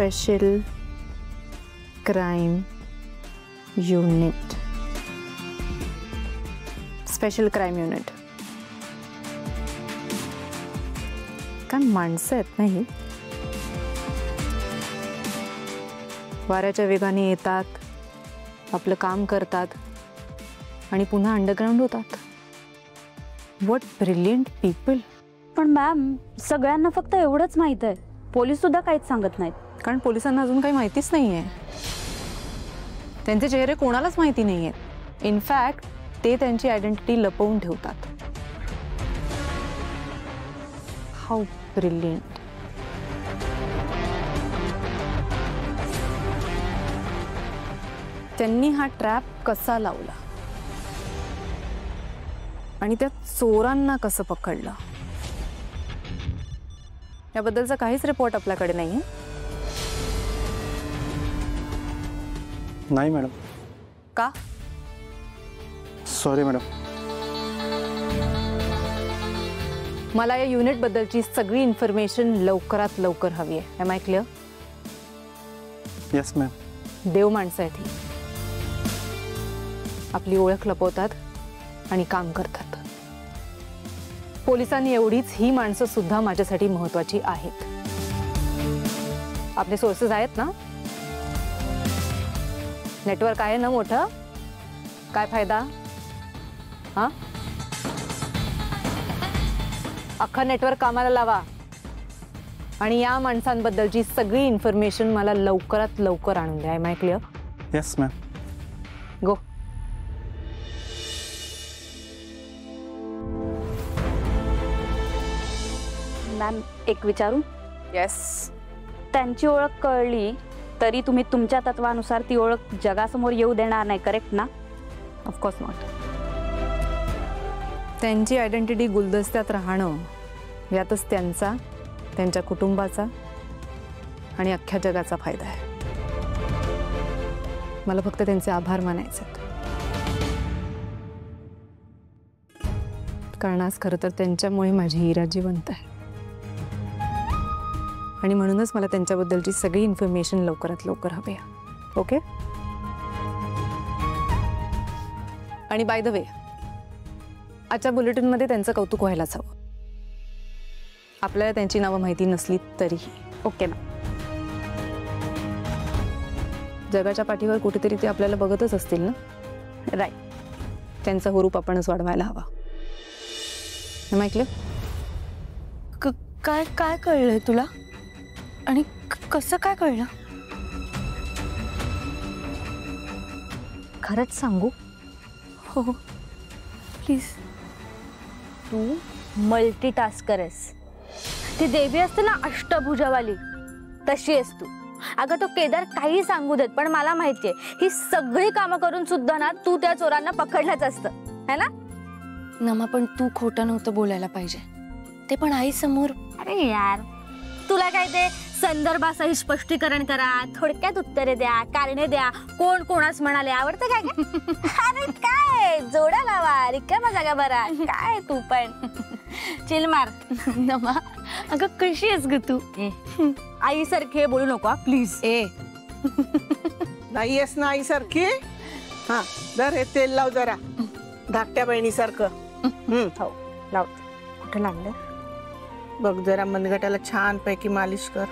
Special crime unit. Special crime unit. काय माणसं आहेत ना ही. वाऱ्याच्या वेगाने येतात, आपलं काम करतात आणि पुन्हा अंडरग्राउंड होतात. What brilliant people. पण मॅम, सगळ्यांना फक्त एवढंच माहित आहे, पोलीस सुद्धा काहीच सांगत नाहीत. कारण पोलिसांना अजून काही माहितीच नाहीये. त्यांचे चेहरे कोणालाच माहिती नाहीयेत. इनफॅक्ट ते त्यांची आयडेंटिटी लपवून ठेवतात. How brilliant. त्यांनी हा ट्रॅप कसा लावला आणि त्या चोरांना कसं पकडलं याबद्दलचा काहीच रिपोर्ट आपल्याकडे नाहीये. नाही मॅडम. का? Sorry madam. मला या युनिट बद्दलची सगळी इन्फॉर्मेशन लवकरात लवकर हवी आहे. Am I clear? Yes ma'am. देव माणसं आहेत ही. आपली ओळख लपवतात आणि काम करतात. पोलिसांनी एवढीच ही माणसं सुद्धा माझ्यासाठी महत्त्वाची आहेत. आपले सोर्सेस आहेत ना, नेटवर्क आहे ना मोठं. काय फायदा? हा, अख्खा नेटवर्क कामाला लावा आणि या माणसांबद्दलची सगळी इन्फॉर्मेशन मला लवकरात लवकर आणून द्या. Am I clear? Yes ma'am. Go. Ma'am, एक विचारू? येस. त्यांची ओळख कळली तरी तुम्ही तुमच्या तत्वानुसार ती ओळख जगासमोर येऊ देणार नाही, करेक्ट ना? Of course not. त्यांची आयडेंटिटी गुलदस्त्यात राहणं यातच त्यांचा, त्यांच्या कुटुंबाचा आणि अख्ख्या जगाचा फायदा आहे. मला फक्त त्यांचे आभार मानायचे आहेत. कारण आज खरं तर त्यांच्यामुळे माझी हिरा जिवंत आहे आणि म्हणूनच मला त्यांच्याबद्दलची सगळी इन्फॉर्मेशन लवकरात लवकर हवी आहे. ओके? आणि बाय द वे, आजच्या बुलेटिनमध्ये त्यांचं कौतुक व्हायलाच हवं. आपल्याला त्यांची नावं माहिती नसली तरीही. Okay ma'am. जगाच्या पाठीवर कुठेतरी ते आपल्याला बघतच असतील ना. राईट. त्यांचा हुरूप आपणच वाढवायला हवा. ऐकलं? काय काय कळलंय तुला आणि कसं काय कळलं? खरंच सांगू? हो प्लीज. तू मल्टीटास्कर आहेस. ती देवी असते ना अष्टभुजावाली, तशी आहेस तू. अगं तो केदार काही सांगू देत, पण मला माहितीये ही सगळी कामं करून सुद्धा ना तू त्या चोरांना पकडलंच असतं, है ना? नमा, पण तू खोटं नव्हतं बोलायला पाहिजे, ते पण आई समोर. अरे यार, तुला काय ते संदर्भासही स्पष्टीकरण करा, थोडक्यात उत्तरे द्या, कारणे द्या, कोण कोणास म्हणाले, आवडतं काय? अरे काय जोडा लावा, रिकामा जागा बरा. काय तू पण चिल मार. नमा अगं कशी आहेस ग तू? आईसारखे बोलू नको प्लीज. ए नाही आहेस ना आईसारखी? हा, जर हे तेल लाव जरा, धाकट्या बहिणीसारखं. हो लावते. कुठं लागलं बघ जरा, मनगटाला छान पैकी मालिश कर.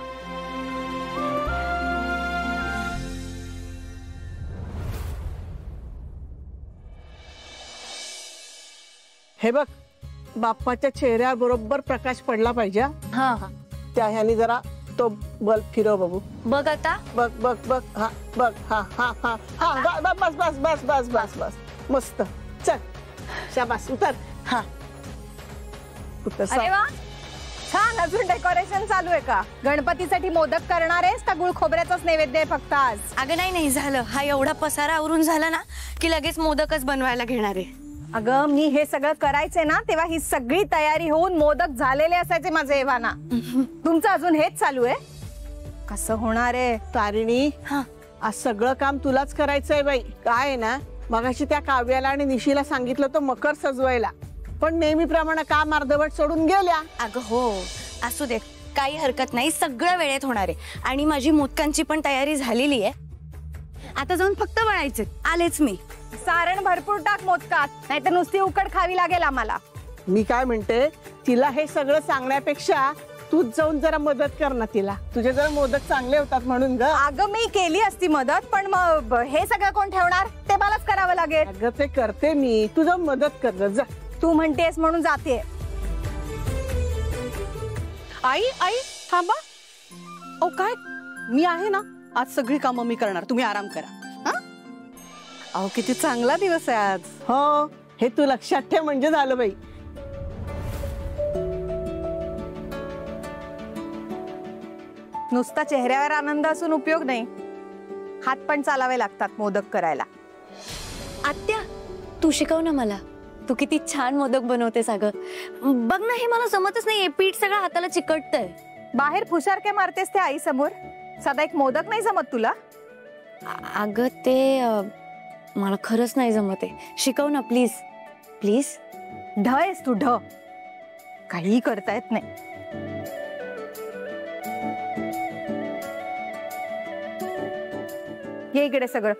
हे बघ, बाप्पाच्या चेहऱ्यावर बरोबर प्रकाश पडला पाहिजे. हा हा, त्या ह्यानी जरा तो बल्ब फिरव बघू. बघ आता. बघ बघ बघ. हा बघ. हा हा हा हा, बस बस बस बस बस बस. मस्त. चल शाबास, उतर. हा अरे वा, छान. अजून डेकोरेशन चालू आहे का? गणपतीसाठी मोदक करणार आहेस का गुळ खोबऱ्याचाच नैवेद्य आहे फक्त आज? अगं नाही झालं. हा एवढा पसारा आवरून झाला ना की लगेच मोदकच बनवायला घेणार आहे. अगं मी हे सगळं करायचंय ना तेव्हा ही सगळी तयारी होऊन मोदक झालेले असायचे माझे एव्हाना. तुमचं अजून हेच चालू आहे? कसं होणार आहे तारिणी? आज सगळं काम तुलाच करायचंय बाई. काय ना, मगाशी त्या काव्याला आणि निशीला सांगितलं होतं मकर सजवायला, पण नेहमीप्रमाणे काम अर्धवट सोडून गेल्या. अगं हो, असू दे, काही हरकत नाही, सगळं वेळेत होणार आहे. आणि माझी मोदकांची पण तयारी झालेली आहे. आता जाऊन फक्त वळायचं. आलेच मी. सारण भरपूर टाक मोदकात, नाहीतर नुसती उकड खावी लागेल आम्हाला. मी काय म्हणते, तिला हे सगळं सांगण्यापेक्षा तूच जाऊन जरा मदत कर ना तिला. तुझे जरा मोदक चांगले होतात म्हणून ग. अगं मी केली असती मदत, पण मग हे सगळं कोण ठेवणार? ते मलाच करावं लागेल. अगं ते करते मी, तू जाऊन मदत कर ग, जा. तू म्हणतेस म्हणून जाते. आई आई थांबा. ओ काय, मी आहे ना, आज सगळी कामं मी करणार, तुम्ही आराम करा. हा अहो किती चांगला दिवस आहे आज. हो, हे तू लक्षात ठेव म्हणजे झालं बाई. नुसता चेहऱ्यावर आनंद असून उपयोग नाही, हात पण चालावे लागतात मोदक करायला. आत्या, तू शिकव ना मला. तू किती छान मोदक बनवतेस अगं. बघ ना, हे मला जमतच नाहीये. पीठ सगळं हाताला चिकटतंय. बाहेर फुशारके मारतेस ते आई समोर, साधा एक मोदक नाही जमत तुला? अगं ते मला खरंच नाही जमत आहे. शिकव ना प्लीज प्लीज. ढ आहेस तू, ढ. काही करता येत नाही. ये इकडे सगळं.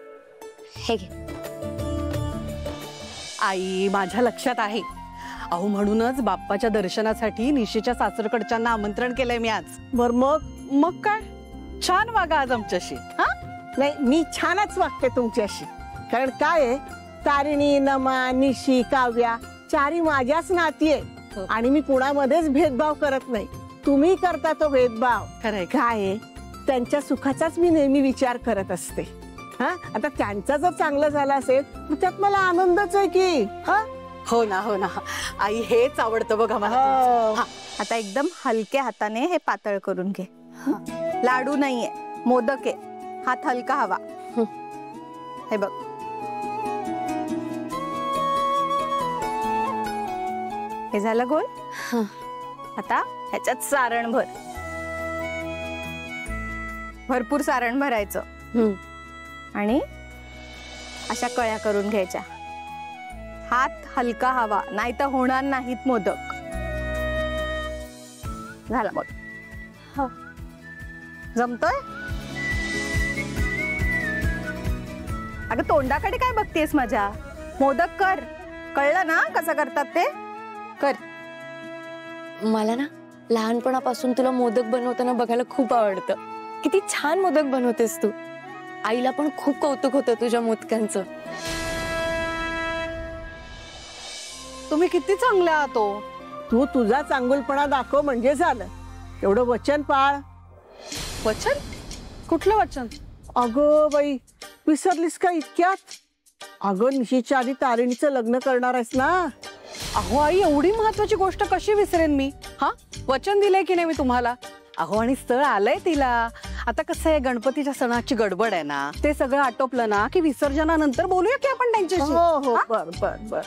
हे घे. आई माझ्या लक्षात आहे. अहो म्हणूनच बाप्पाच्या दर्शनासाठी निशीच्या सासरकडच्यांना आमंत्रण केलंय मी आज. बर मग काय, छान वागा आज आमच्याशी. हा नाही, मी छानच वागते तुमच्याशी. कारण काय आहे, तारिणी, नमा, निशी, काव्या चारी माझ्याच नाती आहे. आणि मी कुणामध्येच भेदभाव करत नाही. तुम्ही करता तो भेदभाव. खरंय. काय आहे, त्यांच्या सुखाचाच मी नेहमी विचार करत असते. हा, आता त्यांचा जर चांगलं झालं असेल तर त्यात मला आनंदच आहे की. हा, हो ना हो ना आई, हेच आवडतं बघा मला. हो. आता एकदम हलक्या हाताने हे पातळ करून घे. लाडू नाहीये, मोदक आहे. हात हलका हवा. हे बघ. हे झालं गोल. आता ह्याच्यात सारण भर. भरपूर सारण भरायचं आणि अशा कळ्या करून घ्यायच्या. हात हलका हवा, नाही तर होणार नाहीत मोदक. झाला मग. हो, जमतोय. अगं तोंडाकडे काय बघतेस माझ्या? मोदक कर. कळलं ना कसं करतात ते? कर. मला ना लहानपणापासून तुला मोदक बनवताना बघायला खूप आवडतं. किती छान मोदक बनवतेस तू. आईला पण खूप कौतुक होतं तुझ्या मोदकांचं. तुम्ही किती चांगले आहात. तू तुझा चांगुलपणा दाखव म्हणजे झालं. एवढं वचन पाळ. वचन? कुठलं वचन? अगं बाई, विसरलीस का इतक्यात? अगं निशीच्या आधी तारिणीचं लग्न करणार आहेस ना. अहो आई, एवढी महत्वाची गोष्ट कशी विसरेन मी? हा, वचन दिलंय की नाही मी तुम्हाला? अहो आणि स्थळ आलंय तिला. आता कसं आहे, गणपतीच्या सणाची गडबड आहे ना, ते सगळं आटोपलं ना की विसर्जनानंतर बोलूया की आपण त्यांच्याशी. हो हो, बर बर बर.